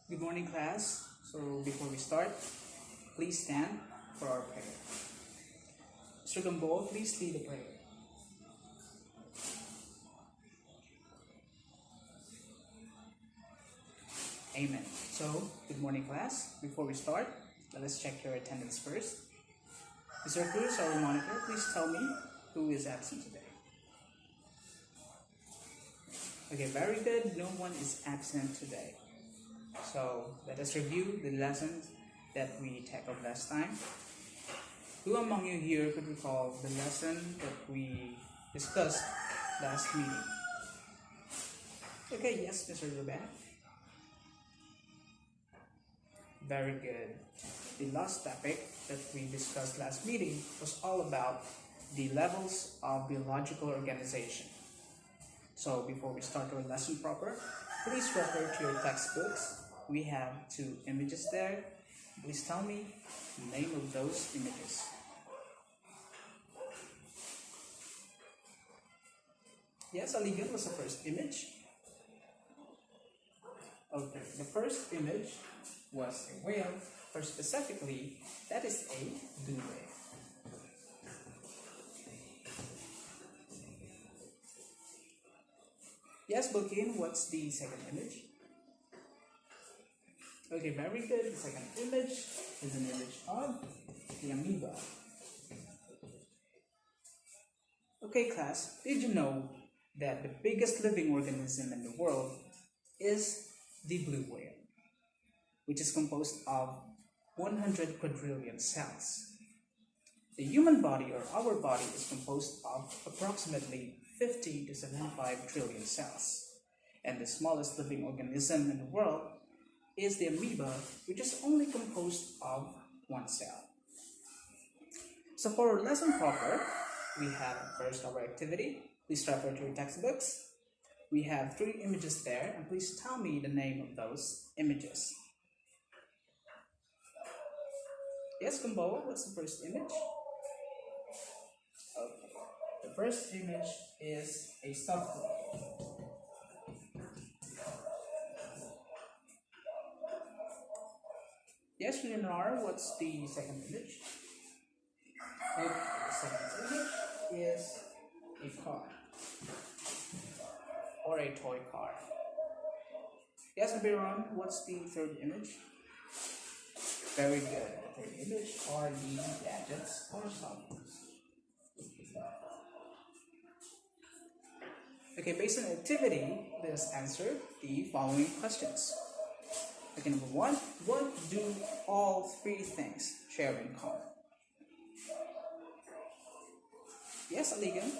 Good morning, class. So before we start, please stand for our prayer. Mr. Gambo, please lead the prayer. Amen. So, good morning, class. Before we start, let us check your attendance first. Mr. Cruz, our monitor, please tell me who is absent today. Okay, very good. No one is absent today. So, let us review the lessons that we tackled last time. Who among you here could recall the lesson that we discussed last meeting? Okay, yes, Mr. Ruben. Very good. The last topic that we discussed last meeting was all about the levels of biological organization. So before we start our lesson proper, please refer to your textbooks. We have 2 images there. Please tell me the name of those images. Yes, Aligan was the first image. Okay, the first image was a whale, or specifically, that is a blue whale. Yes, Bulkin, what's the second image? Okay, very good. The second image is an image of the amoeba. Okay, class, did you know that the biggest living organism in the world is the blue whale, which is composed of 100 quadrillion cells? The human body, or our body, is composed of approximately 50 to 75 trillion cells. And the smallest living organism in the world is the amoeba, which is only composed of 1 cell. So for our lesson proper, we have first our activity. Please refer to your textbooks. We have 3 images there, and please tell me the name of those images. Yes, Kumbo, what's the first image? Okay. The first image is a stuffed crab. Yes, Leonardo, what's the second image? Okay, the second image is a car, or a toy car. Yes, Biron, what's the third image? Very good. The third image are the gadgets or softwares. Okay, based on activity, let us answer the following questions. Okay, number 1, what do all 3 things share in common? Yes, Aligan?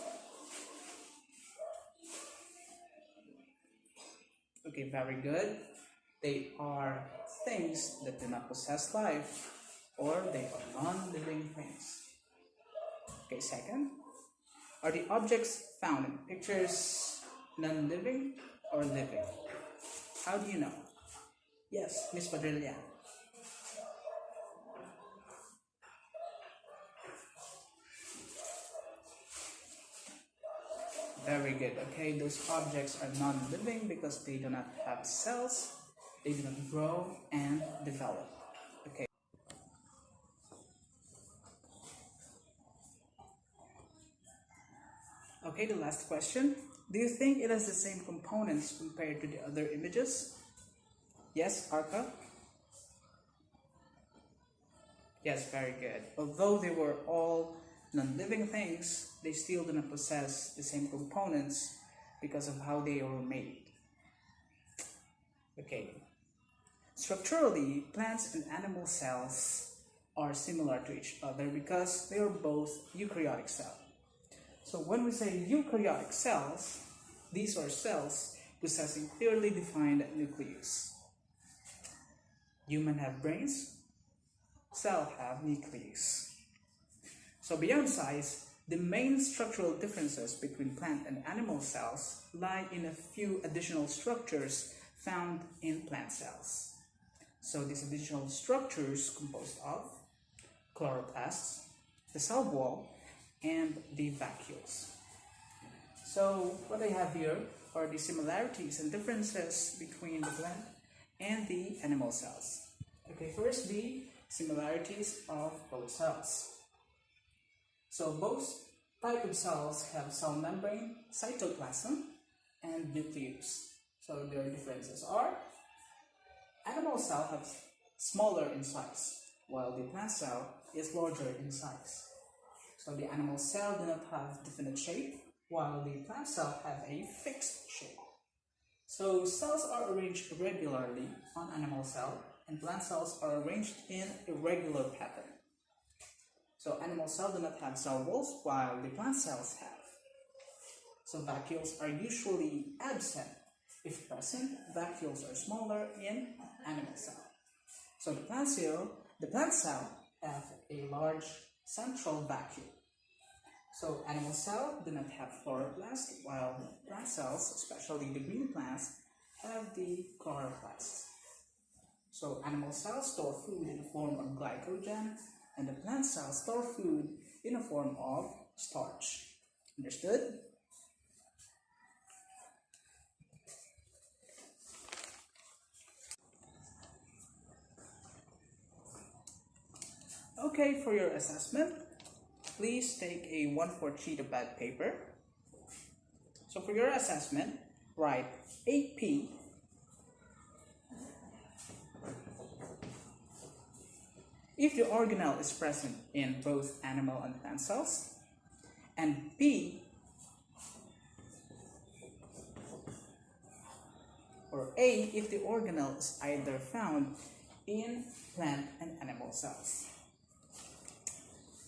Okay, very good. They are things that do not possess life, or they are non-living things. Okay, second, are the objects found in pictures non-living or living? How do you know? Yes, Miss Padrillia. Very good. Okay, those objects are non-living because they do not have cells, they do not grow and develop. Okay. Okay, the last question. Do you think it has the same components compared to the other images? Yes, Arka? Yes, very good. Although they were all non-living things, they still do not possess the same components because of how they were made. Okay. Structurally, plants and animal cells are similar to each other because they are both eukaryotic cells. So when we say eukaryotic cells, these are cells possessing clearly defined nucleus. Humans have brains, cells have nucleus. So beyond size, the main structural differences between plant and animal cells lie in a few additional structures found in plant cells. So these additional structures composed of chloroplasts, the cell wall, and the vacuoles. So what I have here are the similarities and differences between the plant and the animal cells. Okay, first the similarities of both cells. So both type of cells have cell membrane, cytoplasm, and nucleus. So their differences are: animal cell have smaller in size, while the plant cell is larger in size. So the animal cell do not have definite shape, while the plant cell have a fixed shape. So cells are arranged irregularly on animal cell, and plant cells are arranged in irregular pattern. So animal cells do not have cell walls, while the plant cells have. So vacuoles are usually absent. If present, vacuoles are smaller in animal cell. So the plant cell have a large central vacuole. So animal cells do not have chloroplast, while plant cells, especially the green plants, have the chloroplast. So animal cells store food in the form of glycogen, and the plant cells store food in the form of starch. Understood? Okay, for your assessment, please take a 1/4 sheet of bad paper. So for your assessment, write AP if the organelle is present in both animal and plant cells, and P or A if the organelle is either found in plant and animal cells.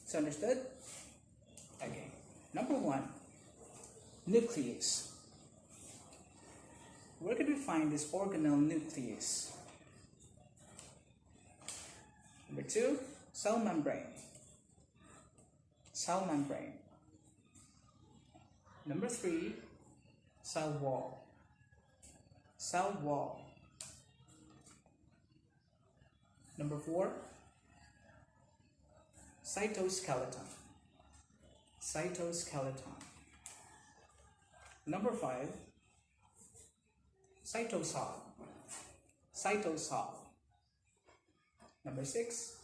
So understood? Okay. Number 1, nucleus. Where could we find this organelle nucleus? Number 2, cell membrane. Cell membrane. Number 3, cell wall. Cell wall. Number 4, cytoskeleton. Cytoskeleton. Number 5, cytosol. Cytosol. Number 6,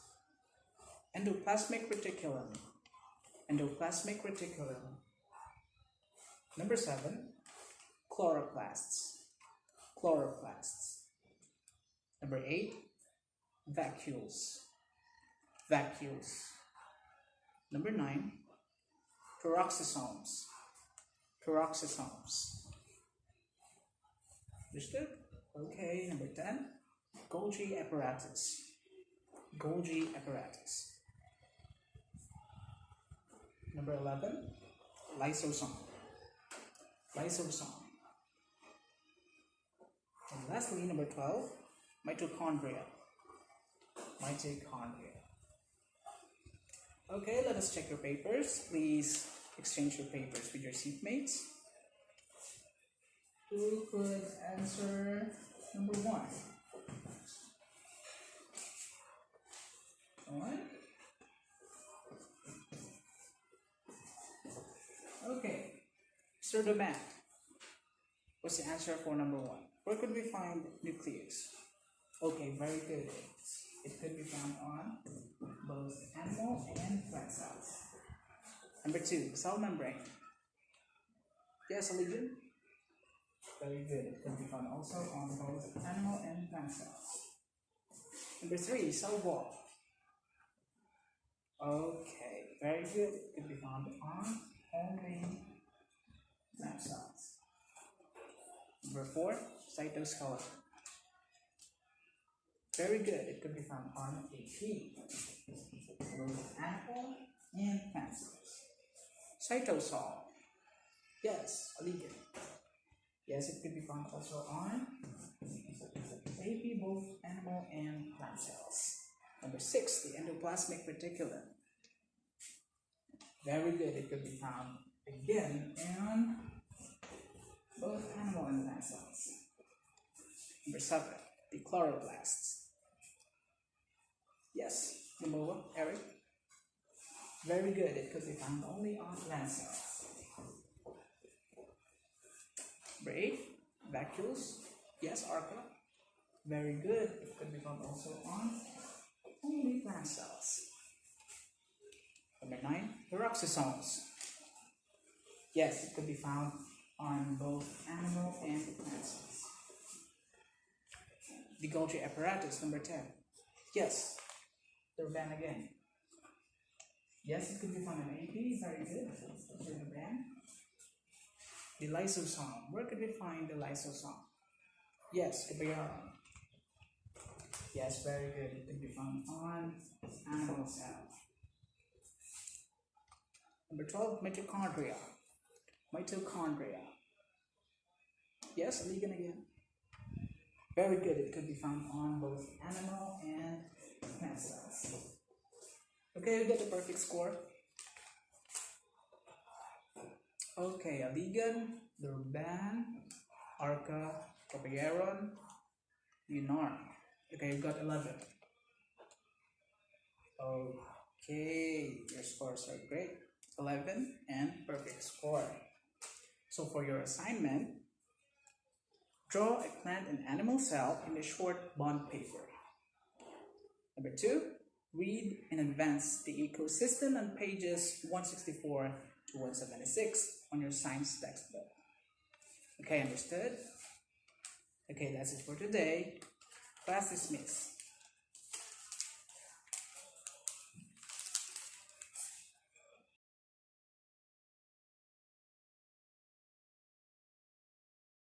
endoplasmic reticulum. Endoplasmic reticulum. Number 7, chloroplasts. Chloroplasts. Number 8, vacuoles. Vacuoles. Number 9, peroxisomes. Peroxisomes. Understood? Okay, number 10, Golgi apparatus. Golgi apparatus. Number 11, lysosome. Lysosome. And lastly, number 12, mitochondria. Mitochondria. Okay, let us check your papers. Please exchange your papers with your seatmates. Who could answer number 1? Someone? Okay. Sir Domat, what's the answer for number 1? Where could we find nucleus? Okay, very good. It could be found on both animal and plant cells. Number 2, cell membrane. Yes, Allegiant? Very good. It can be found also on both animal and plant cells. Number 3, cell wall. Okay, very good. It can be found on only plant cells. Number 4, cytoskeleton. Very good. It could be found on AP, both animal and plant cells. Cytosol. Yes, Allegiant. Yes, it could be found also on AP, both animal and plant cells. Number 6, the endoplasmic reticulum. Very good. It could be found again in both animal and plant cells. Number 7, the chloroplasts. Yes, Namoa, Eric. Very good. It could be found only on plant cells. Number 8, vacuoles. Yes, Arca. Very good. It could be found also on only plant cells. Number 9, peroxisomes. Yes, it could be found on both animal and plant cells. The Golgi apparatus, number 10. Yes, the band again. Yes, it could be found in AP, very good. The band. The lysosome. Where could we find the lysosome? Yes, could be on. Yes, very good. It could be found on animal cells. Number 12, mitochondria. Mitochondria. Yes, ligand again. Very good. It could be found on both animal and plant cells. Okay, we get the perfect score. Okay, a ligand, Durban, Arca, Caballeron, Lunar. Okay, you got 11. Okay, your scores are great. 11 and perfect score. So for your assignment, draw a plant and animal cell in a short bond paper. Number 2, read and advance the ecosystem on pages 164 to 176 on your science textbook. Okay, understood? Okay, that's it for today. Class dismissed.